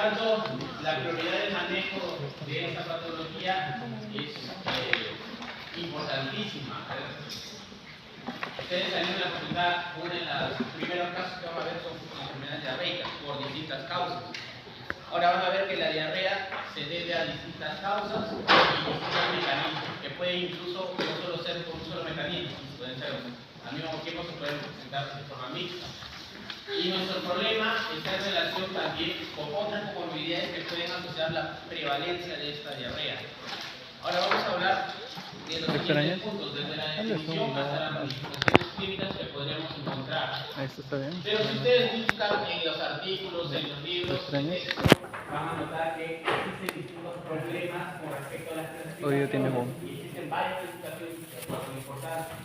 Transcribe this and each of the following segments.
tanto, la prioridad del manejo de esta patología es importantísima. Ustedes también en la facultad, uno de los primeros casos que vamos a ver son enfermedades diarreicas por distintas causas. Ahora van a ver que la diarrea se debe a distintas causas y distintos mecanismos, que puede incluso no solo ser por un solo mecanismo, pueden ser al mismo tiempo, se pueden presentar de forma mixta. Y nuestro problema está en relación también con otras comorbilidades que pueden asociar la prevalencia de esta diarrea. Ahora vamos a hablar de los siguientes puntos, desde la definición hasta las manifestaciones clínicas que podríamos encontrar. Pero si ustedes buscan en los artículos, en los libros, de texto, van a notar que existen distintos problemas con respecto a las clasificaciones y existen varias clasificaciones que son importantes.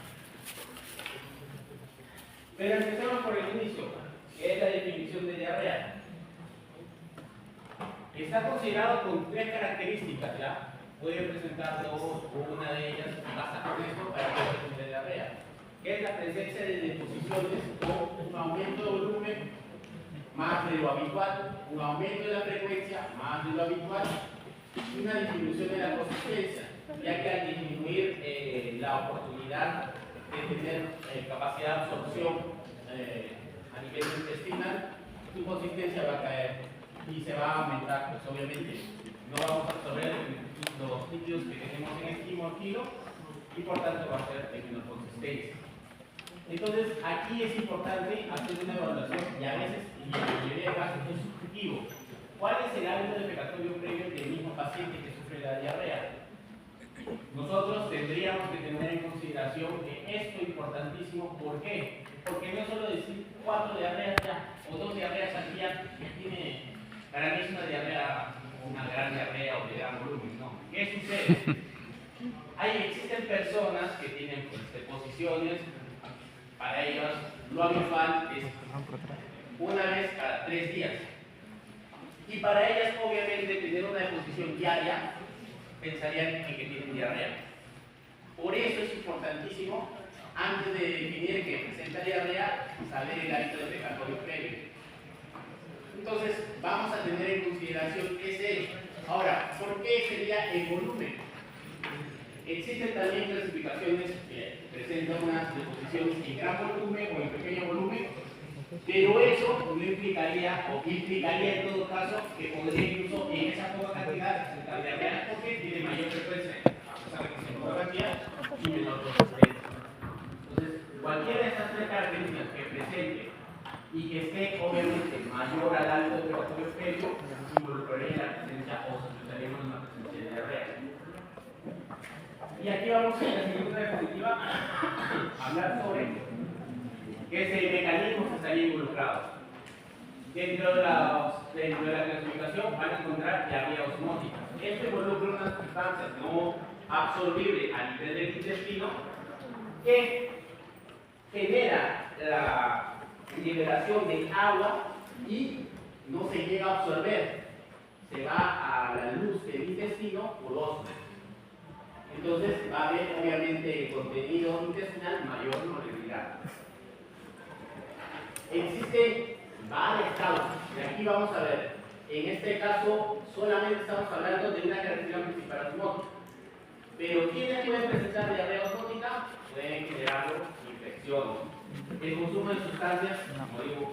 Pero empezamos por el inicio, que es la definición de diarrea. Está considerado con tres características, ¿ya? Puede presentar dos o una de ellas, basta con esto para que presente diarrea, que es la presencia de deposiciones con un aumento de volumen más de lo habitual, un aumento de la frecuencia más de lo habitual y una disminución de la consistencia, ya que al disminuir la oportunidad de tener capacidad de absorción a nivel intestinal, su consistencia va a caer y se va a aumentar, pues obviamente no vamos a absorber los líquidos que tenemos en el kilo y por tanto va a ser de menor consistencia. Entonces aquí es importante hacer una evaluación y a veces, y en la mayoría de casos, es subjetivo. ¿Cuál es el hábito defecatorio previo del mismo paciente que sufre la diarrea? Nosotros tendríamos que tener en consideración que esto es importantísimo. ¿Por qué? Porque no es solo decir 4 diarreas ya o 2 diarreas al día que tiene, para mí es una diarrea, una gran diarrea o de gran volumen, ¿no? ¿Qué sucede? Existen personas que tienen deposiciones, para ellos lo habitual es una vez cada 3 días. Y para ellas, obviamente, tener una deposición diaria, pensarían en que tienen diarrea. Por eso es importantísimo, antes de definir que presenta diarrea, saber el hábito defecatorio previo. Entonces, vamos a tener en consideración ese. Ahora, ¿por qué sería el volumen? Existen también clasificaciones que presentan unas deposiciones en gran volumen o en pequeño volumen, pero eso no implicaría, o implicaría en todo caso, que podría incluso en esa poca cantidad presentar diarrea porque tiene mayor frecuencia, a pesar de que se poca cantidad, y menor consistencia. Entonces, cualquiera de estas tres características que presente y que esté obviamente mayor al hábito defecatorio previo, involucraría la presencia o sospecharíamos una presencia de diarrea. Y aquí vamos en la siguiente diapositiva a hablar sobre qué es el mecanismo que estaría involucrado. Dentro de la clasificación van a encontrar diarrea osmótica. Esto involucra unas sustancias no absorbibles a nivel del intestino que genera la liberación de agua y no se llega a absorber, se va a la luz del intestino por osmosis. Entonces va a haber obviamente contenido intestinal mayor molecular. Existen varias causas, y aquí vamos a ver, en este caso solamente estamos hablando de una característica principal osmótica. Pero ¿quiénes pueden presentar diarrea osmótica? Pueden generarlo infecciones. El consumo de sustancias, como digo,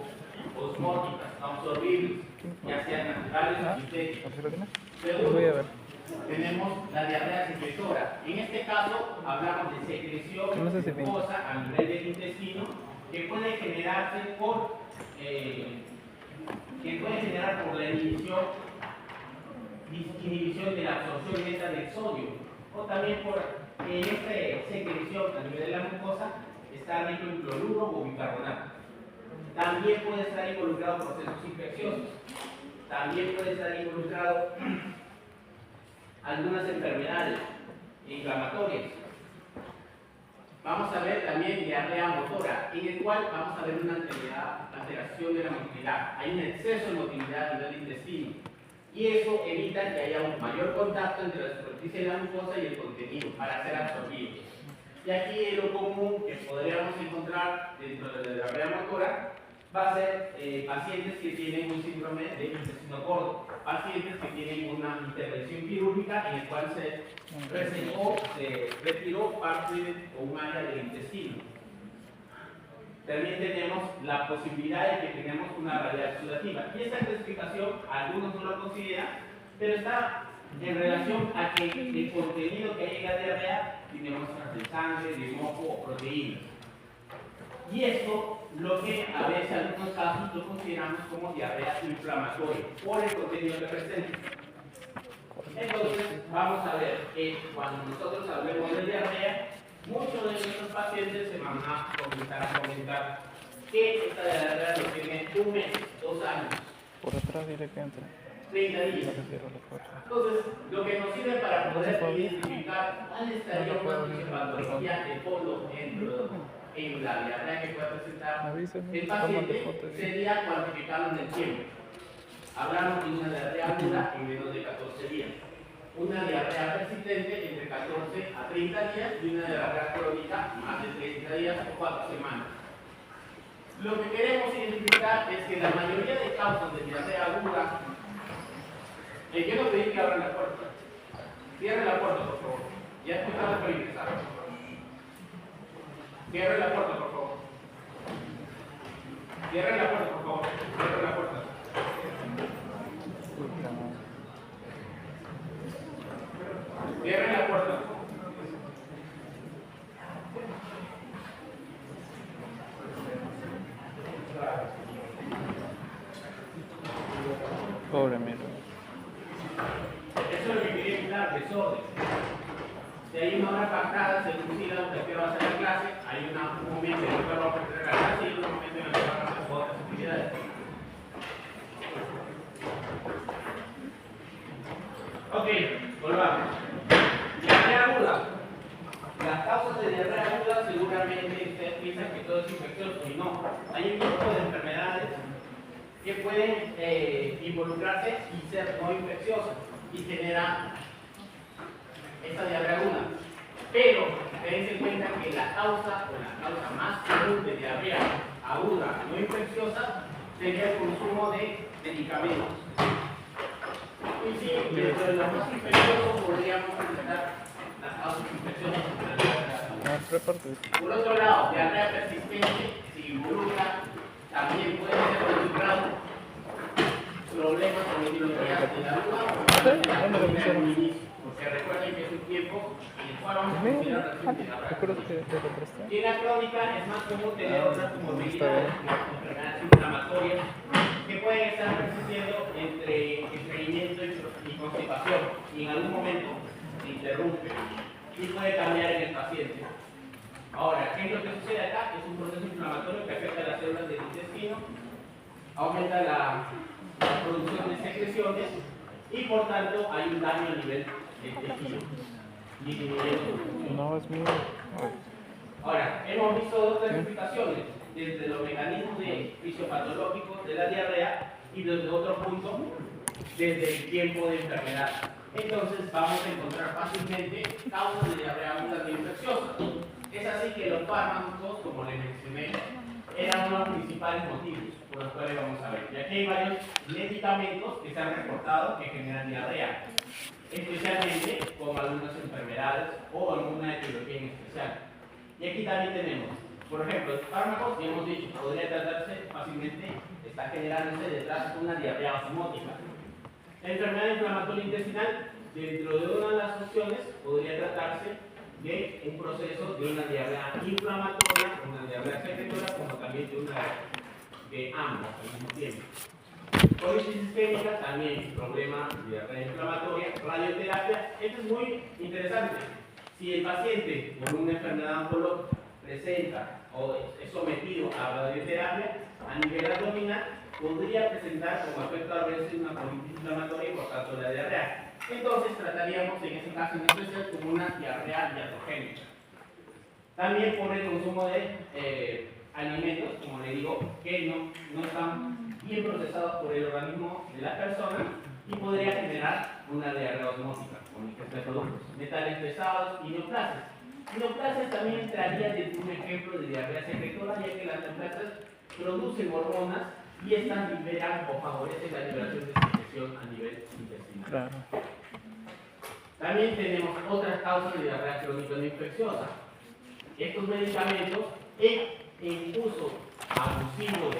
osmóticas, absorbibles, ya sean naturales o sintéticas. Segundo, tenemos la diarrea secretora. En este caso hablamos de secreción mucosa a nivel del intestino que puede generarse por la inhibición de la absorción neta del sodio, o también por en esta secreción a nivel de la mucosa está rico en cloruro o bicarbonato. También puede estar involucrado procesos infecciosos. También puede estar involucrado algunas enfermedades inflamatorias. Vamos a ver también diarrea motora, en el cual vamos a ver una alteración de la motilidad. Hay un exceso de motilidad a nivel del intestino y eso evita que haya un mayor contacto entre la superficie de la mucosa y el contenido para ser absorbido. Y aquí lo común que podríamos encontrar dentro de la diarrea motora va a ser pacientes que tienen un síndrome de intestino corto, pacientes que tienen una intervención quirúrgica en el cual se presentó, se retiró parte o un área del intestino. También tenemos la posibilidad de que tengamos una radial sudativa. Y esta clasificación, algunos no lo consideran, pero está en relación a que el contenido que hay en la diarrea tiene muestras de sangre, de moco o proteínas. Y esto, lo que a veces en algunos casos lo consideramos como diarrea inflamatoria, por el contenido que presenta. Entonces, vamos a ver que cuando nosotros hablemos de diarrea, muchos de nuestros pacientes se van a comenzar a comentar que esta diarrea lo tiene un mes, 2 años. Por atrás dile que entre. 30 días. Entonces, lo que nos sirve para poder identificar cuál estaría una fisiopatología de fondo en la diarrea que puede presentar el paciente sería cuantificarlo en el tiempo. Hablamos de una diarrea aguda en menos de 14 días, una diarrea persistente entre 14 a 30 días y una diarrea crónica más de 30 días o 4 semanas. Lo que queremos identificar es que la mayoría de causas de diarrea aguda, quiero pedir que abran la puerta. Cierren la puerta, por favor. Ya escuchamos para ingresar. Cierren la puerta, por favor. Cierren la puerta, por favor. Cierren la puerta. Cierren la puerta. Pobre mira. Eso es lo que quería evitar, desorden. Si hay una hora pactada, se decida usted que va a hacer la clase, hay un momento en el que va a ofrecer la clase y otro momento en el que va a hacer otras actividades. Ok, volvamos. Diarrea aguda. Las causas de diarrea aguda seguramente ustedes piensan que todo es infeccioso y no. Hay un grupo de enfermedades que pueden involucrarse y ser no infecciosas y generar esta diarrea aguda. Pero tengan en cuenta que la causa más común de diarrea aguda no infecciosa sería el consumo de medicamentos. Y sí, dentro de los más infecciosos podríamos presentar las causas infecciosas de la diarrea aguda. Por otro lado, diarrea persistente se involucra, también puede ser involucrado problemas con etiologías de la aguda, porque recuerden que es un tiempo en el cual vamos a considerar la diarrea. Y en la crónica es más común tener otras comorbilidades, como enfermedades inflamatorias, que pueden estar persistiendo entre estreñimiento y constipación, y en algún momento se interrumpe y puede cambiar en el paciente. Ahora, ¿qué es lo que sucede acá? Es un proceso inflamatorio que afecta a las células del intestino, aumenta la producción de secreciones y por tanto hay un daño a nivel del tejido, disminuyendo su función. No es mío. Ahora, hemos visto dos clasificaciones, desde los mecanismos fisiopatológicos de la diarrea y desde otro punto, desde el tiempo de enfermedad. Entonces vamos a encontrar fácilmente causas de diarrea aguda no infecciosa. Es así que los fármacos, como les mencioné, eran uno de los principales motivos por los cuales vamos a ver. Y aquí hay varios medicamentos que se han reportado que generan diarrea, especialmente con algunas enfermedades o alguna etiología en especial. Y aquí también tenemos, por ejemplo, fármacos que hemos dicho podría tratarse fácilmente, está generándose detrás de una diarrea osmótica. La enfermedad inflamatoria intestinal, dentro de una de las opciones, podría tratarse de un proceso de una diarrea inflamatoria, una diarrea secretora, como también de una de ambos al mismo tiempo. Colitis sistémica, también problema de diarrea inflamatoria, radioterapia. Esto es muy interesante. Si el paciente con una enfermedad oncológica presenta o es sometido a radioterapia a nivel abdominal, podría presentar como efecto adverso una colitis inflamatoria y por tanto la diarrea. Entonces trataríamos en ese caso en especial como una diarrea iatrogénica. También por el consumo de alimentos, como le digo, que no están bien procesados por el organismo de la persona y podría generar una diarrea osmótica con estos productos. Metales pesados y neoplasias. Neoplasias también entraría dentro de un ejemplo de diarrea secretora, ya que las neoplasias producen hormonas y estas liberan o favorecen la liberación de secreción a nivel intestinal. Claro. También tenemos otras causas de diarrea crónica no infecciosa. Estos medicamentos en uso abusivo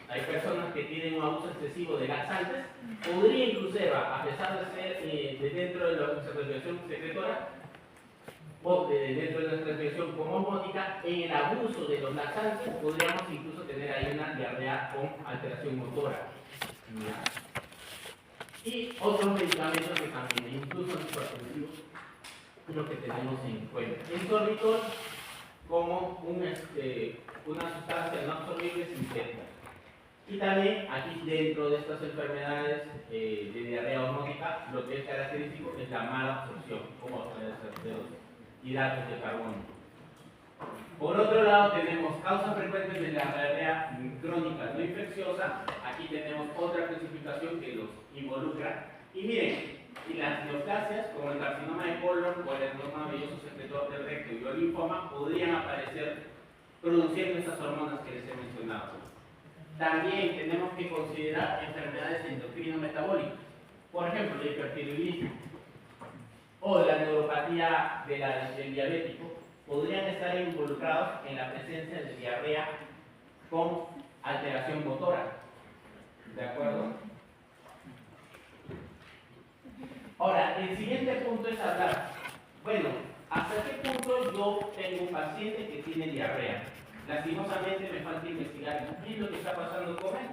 hay personas que tienen un abuso excesivo de laxantes, podría inclusive, a pesar de ser de dentro de la respiración secretora o dentro de la respiración como osmótica, en el abuso de los laxantes podríamos incluso tener ahí una diarrea con alteración motora. Y otros medicamentos que también, incluso antihipertensivos, lo que tenemos en cuenta. El sorbitol como una sustancia no absorbible sintética. Y también aquí dentro de estas enfermedades de diarrea osmótica, lo que es característico es la mala absorción, como puede ser de los hidratos de carbono. Por otro lado, tenemos causas frecuentes de la diarrea crónica no infecciosa. Aquí tenemos otra clasificación que los involucra. Y miren, y las neoplasias, como el carcinoma de colon o el adenoma velloso secretor del recto y el linfoma, podrían aparecer produciendo estas hormonas que les he mencionado. También tenemos que considerar enfermedades endocrino-metabólicas. Por ejemplo, el hipertiroidismo o la neuropatía del diabético podrían estar involucrados en la presencia de diarrea con alteración motora. ¿De acuerdo? Ahora, el siguiente punto es hablar, bueno, ¿hasta qué punto yo tengo un paciente que tiene diarrea? Lastimosamente me falta investigar qué es lo que está pasando con él.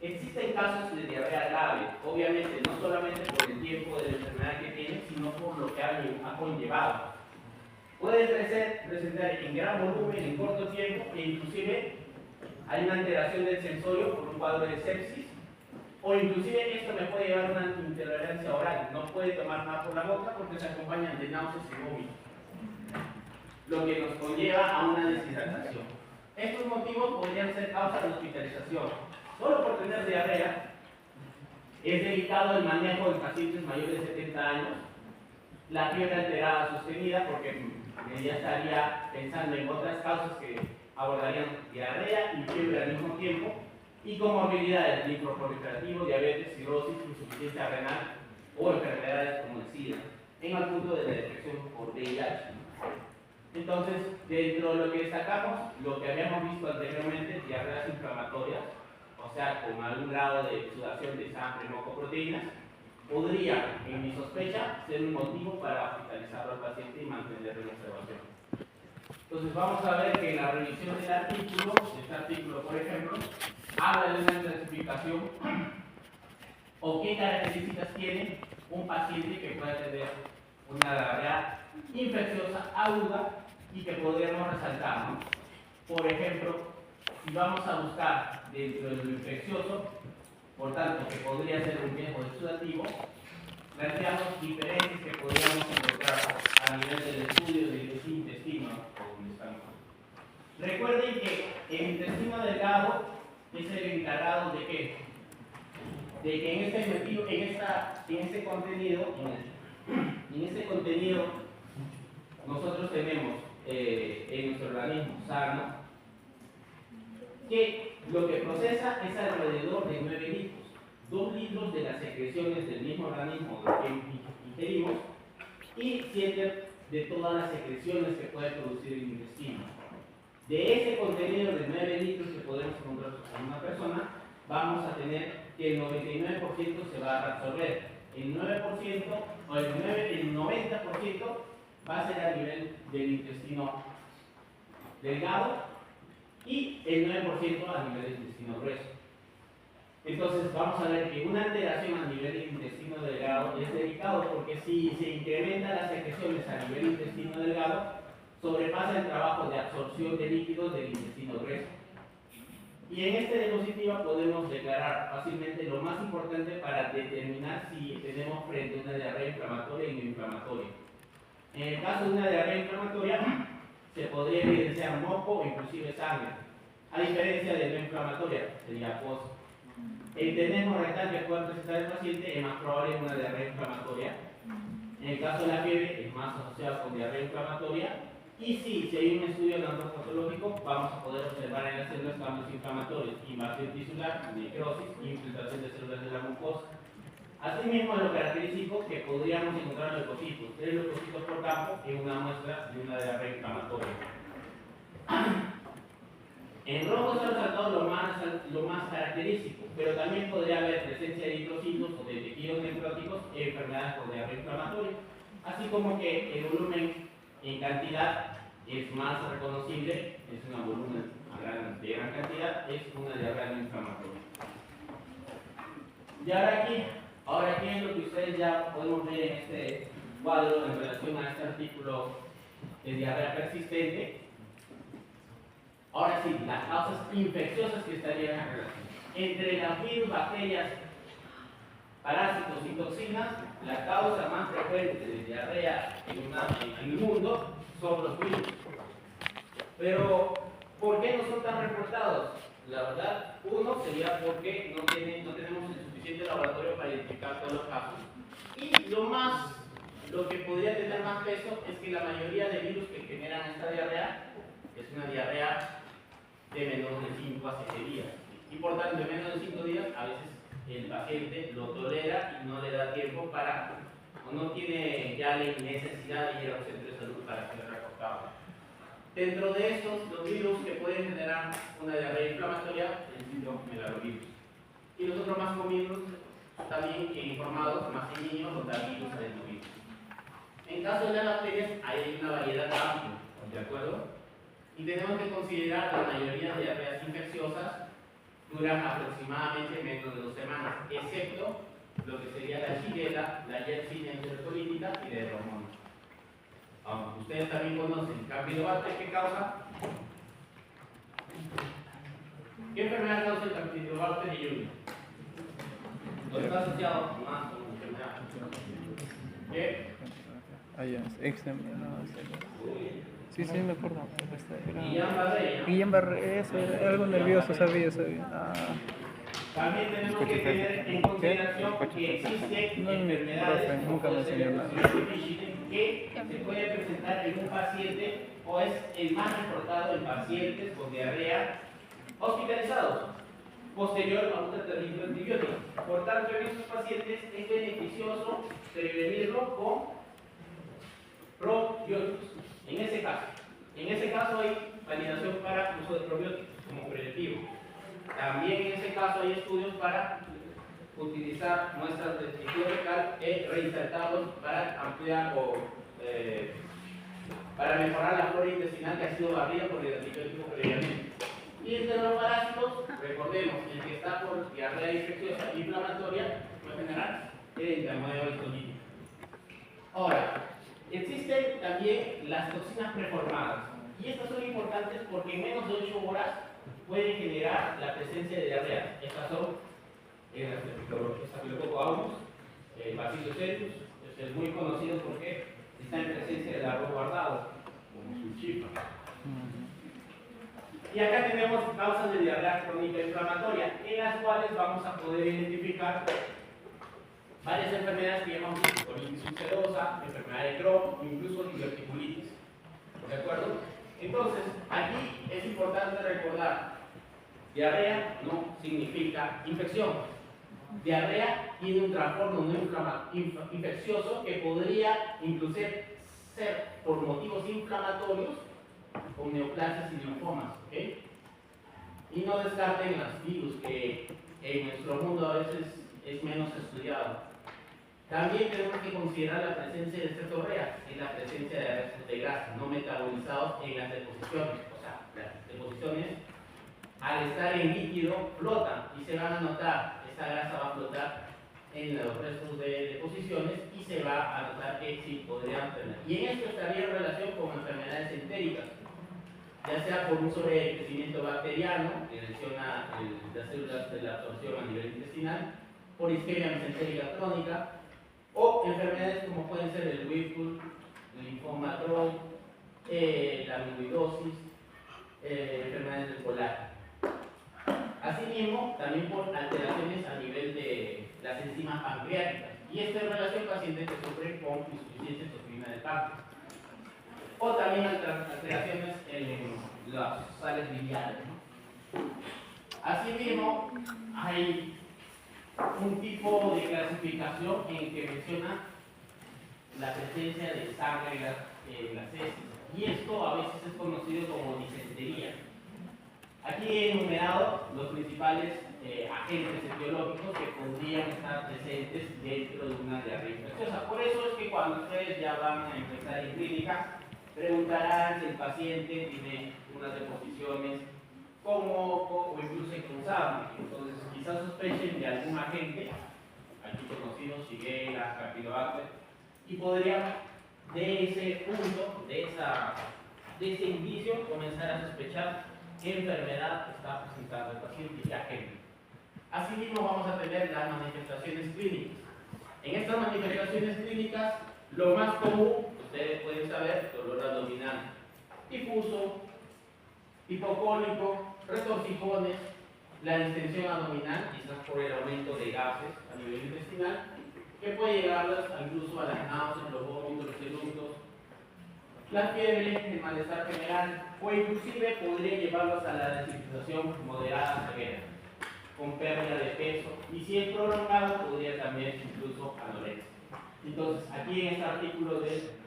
Existen casos de diarrea grave, obviamente no solamente por el tiempo de la enfermedad que tiene, sino por lo que ha conllevado. Puede presentar en gran volumen, en corto tiempo, e inclusive hay una alteración del sensorio por un cuadro de sepsis, o inclusive esto me puede llevar a una intolerancia oral. No puede tomar nada por la boca porque se acompañan de náuseas y vómitos, lo que nos conlleva a una deshidratación. Estos motivos podrían ser causa de hospitalización. Solo por tener diarrea es delicado el manejo de pacientes mayores de 70 años, la fiebre alterada sostenida, porque ya estaría pensando en otras causas que abordarían diarrea y fiebre al mismo tiempo, y comorbilidades, linfoproliferativo, diabetes, cirrosis, insuficiencia renal o enfermedades como el SIDA, en el punto de la detección por VIH. Entonces, dentro de lo que destacamos, lo que habíamos visto anteriormente, diarreas inflamatorias, o sea, con algún grado de sudación de sangre, moco, proteínas, podría, en mi sospecha, ser un motivo para hospitalizarlo al paciente y mantenerlo en observación. Entonces, vamos a ver que en la revisión del artículo, este artículo, por ejemplo, habla de una clasificación o qué características tiene un paciente que puede tener una diarrea infecciosa aguda y que podríamos resaltar, ¿no? Por ejemplo, si vamos a buscar dentro de lo infeccioso, por tanto, que podría ser un riesgo exudativo, planteamos diferencias que podríamos encontrar a nivel del estudio del intestino o del estómago. Recuerden que el intestino delgado es el encargado de qué? De que en este contenido nosotros tenemos en nuestro organismo sano que lo que procesa es alrededor de 9 litros. 2 litros de las secreciones del mismo organismo que ingerimos y 7 de todas las secreciones que puede producir el intestino. De ese contenido de 9 litros que podemos encontrar en una persona, vamos a tener que el 99% se va a reabsorber. El 9% o el 90% va a ser a nivel del intestino delgado y el 9% a nivel del intestino grueso. Entonces vamos a ver que una alteración a nivel del intestino delgado es delicado porque si se incrementan las secreciones a nivel del intestino delgado, sobrepasa el trabajo de absorción de líquidos del intestino grueso. Y en esta diapositiva podemos declarar fácilmente lo más importante para determinar si tenemos frente a una diarrea inflamatoria y no inflamatoria. En el caso de una diarrea inflamatoria, se podría evidenciar moco o inclusive sangre, a diferencia de no inflamatoria, sería pos. El tenesmo rectal que puede presentar el paciente es más probable en una diarrea inflamatoria. En el caso de la fiebre es más asociado con diarrea inflamatoria Y si hay un estudio anatomopatológico, vamos a poder observar en las células cambios inflamatorios, invasión tisular, necrosis, infiltración de células de la mucosa. Asimismo, es lo característico que podríamos encontrar leucocitos, 3 leucocitos por campo en una muestra de una diarrea inflamatoria. En rojo se ha resaltado lo más característico, pero también podría haber presencia de eritrocitos o de tejidos necróticos en enfermedades por diarrea inflamatoria, así como que el volumen en cantidad es más reconocible, es un volumen de gran cantidad, es una diarrea inflamatoria. Y ahora aquí es lo que ustedes ya podemos ver en este cuadro en relación a este artículo de diarrea persistente. Ahora sí, las causas infecciosas que estarían en relación. Entre las virus, bacterias, parásitos y toxinas, la causa más frecuente de diarrea en el mundo son los virus. Pero, ¿por qué no son tan reportados? La verdad, uno sería porque no tenemos el suficiente laboratorio para identificar todos los casos. Y lo que podría tener más peso es que la mayoría de virus que generan esta diarrea es una diarrea de menos de 5 a 7 días. Y por tanto, de menos de 5 días, a veces el paciente lo tolera y no le da tiempo o no tiene ya la necesidad de ir a un centro de salud para ser reportado. Dentro de estos, los virus que pueden generar una diarrea inflamatoria, el síndrome megalovirus. Y los otros más comunes, también informados, más en niños, los virus adenovirus. En caso de las bacterias, hay una variedad amplia, ¿de acuerdo? Y tenemos que considerar que la mayoría de diarreas infecciosas duran aproximadamente menos de 2 semanas, excepto lo que sería la Shigella, la Yersinia enterocolitica y la Romonas. Ustedes también conocen Campylobacter, ¿qué causa? ¿Qué enfermedad causa el Campylobacter jejuni? ¿No está asociado más con enfermedad? ¿Qué? Sí, me acuerdo. Guillain-Barré. Guillain-Barré, eso era algo nervioso, sabía. También tenemos que tener en consideración que existen enfermedades nunca me enseñó nada. que se puede presentar en un paciente o es el más reportado en pacientes con diarrea hospitalizados posterior a un tratamiento antibiótico. Por tanto, en estos pacientes es beneficioso prevenirlo con probióticos. En ese caso hay validación para uso de probióticos como preventivo. También en ese caso hay estudios para utilizar muestras de tejido fecal e reinsertarlos para ampliar para mejorar la flora intestinal que ha sido barrida por el antibiótico previamente. Y entre los parásitos, recordemos, el que está por diarrea infecciosa inflamatoria, en general, es el Entamoeba histolytica. Ahora, existen también las toxinas preformadas. Y estas son importantes porque en menos de 8 horas pueden generar la presencia de diarrea. Estas son el Staphylococcus aureus, el Bacillus cereus, es muy conocido porque está en presencia del arroz guardado, como su chifa. Y acá tenemos causas de diarrea crónica inflamatoria, en las cuales vamos a poder identificar varias enfermedades que llamamos colitis ulcerosa, enfermedad de Crohn, incluso diverticulitis. ¿De acuerdo? Entonces, aquí es importante recordar, diarrea no significa infección. Diarrea tiene un trastorno no infeccioso que podría inclusive ser por motivos inflamatorios con neoplasias y linfomas. ¿Okay? Y no descarten los virus que en nuestro mundo a veces es menos estudiado. También tenemos que considerar la presencia de cetourrea, que es la presencia de restos de grasa no metabolizados en las deposiciones. O sea, las deposiciones al estar en líquido flotan y se van a notar, esa grasa va a flotar en los restos de deposiciones y se va a notar que sí podrían tener. Y en esto estaría en relación con enfermedades entéricas, ya sea por un sobrecrecimiento bacteriano que lesiona las células de la absorción a nivel intestinal, por isquemia mesentérica crónica, o enfermedades como pueden ser el Whipple, el linfoma Crohn, la amiloidosis, enfermedades del colágeno. Asimismo, también por alteraciones a nivel de las enzimas pancreáticas. Y esto en relación a pacientes que sufren con insuficiencia endocrina del páncreas. o también alteraciones en las sales biliares, ¿no? Asimismo, hay un tipo de clasificación en el que menciona la presencia de sangre en las heces, y esto a veces es conocido como disentería. Aquí he enumerado los principales agentes etiológicos que podrían estar presentes dentro de una diarrea infecciosa. Por eso es que cuando ustedes ya van a empezar en clínica, preguntarán si el paciente tiene unas deposiciones con moco o incluso con sangre. Entonces, quizás sospechen de algún agente, aquí conocido, Shigella, Campylobacter, y podrían de ese punto, de ese indicio, comenzar a sospechar qué enfermedad está presentando el paciente y agente. Asimismo, vamos a tener las manifestaciones clínicas. En estas manifestaciones clínicas, lo más común, ustedes pueden saber, dolor abdominal difuso, hipocólico, retorcijones, la distensión abdominal, quizás por el aumento de gases a nivel intestinal, que puede llevarlas incluso a las náuseas, los vómitos, los eructos, la fiebre, el malestar general, o inclusive podría llevarlos a la deshidratación moderada severa, con pérdida de peso, y si es prolongado, podría también incluso anorexia. Entonces, aquí en este artículo de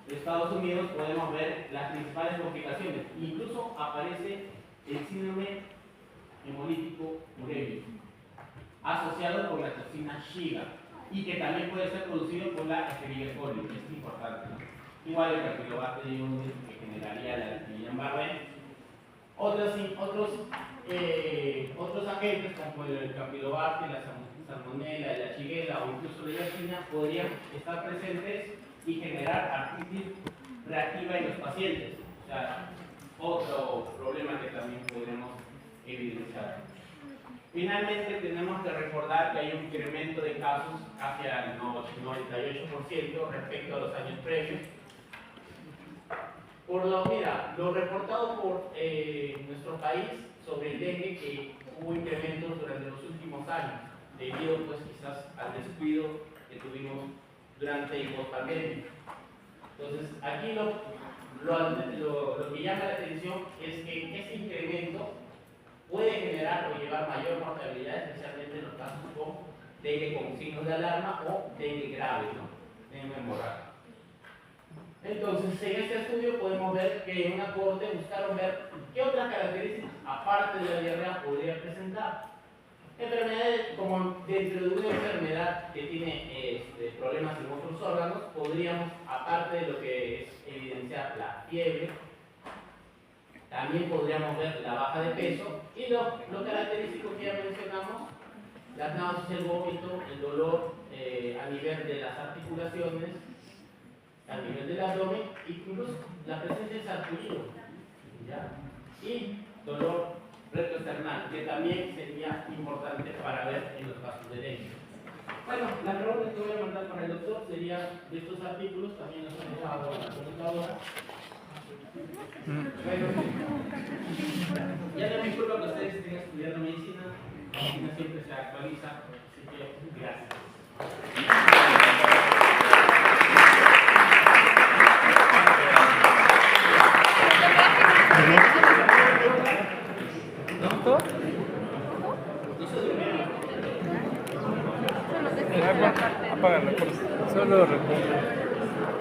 Estados Unidos podemos ver las principales complicaciones. Incluso aparece el síndrome hemolítico urémico, asociado con la toxina Shiga, y que también puede ser producido por la Escherichia coli, es importante, ¿no? Igual el Campylobacter que generaría la Guillain-Barré. Otros agentes como el Campylobacter, la Salmonella, la Shigella o incluso la Yersinia podrían estar presentes y generar artritis reactiva en los pacientes. O sea, otro problema que también podremos evidenciar. Finalmente, tenemos que recordar que hay un incremento de casos hacia el 98% respecto a los años previos. Lo reportado por nuestro país sobre el dengue, que hubo incrementos durante los últimos años, debido pues quizás al descuido que tuvimos durante el post-pandemia. Entonces, aquí lo que llama la atención es que ese incremento puede generar o llevar mayor mortalidad, especialmente en los casos con dengue con signos de alarma o dengue grave, ¿no? Dengue hemorrágico. Entonces, en este estudio podemos ver que en una corte buscaron ver qué otras características, aparte de la diarrea, podría presentar. Enfermedades, como dentro de una enfermedad que tiene problemas en otros órganos, podríamos, aparte de lo que es evidenciar la fiebre, también podríamos ver la baja de peso y lo característico que ya mencionamos, las náuseas, el vómito, el dolor a nivel de las articulaciones, a nivel del abdomen, incluso la presencia de sarpullido, ¿ya? Y dolor rectoesternal, que también sería importante para ver en los casos de dengue. Bueno, la pregunta que voy a mandar para el doctor sería de estos artículos, también los he dejado en la computadora. Bueno, ya no me disculpa que ustedes estén estudiando medicina, la medicina siempre se actualiza, así que gracias. ¿Listo? Apágalo, solo recuerdo.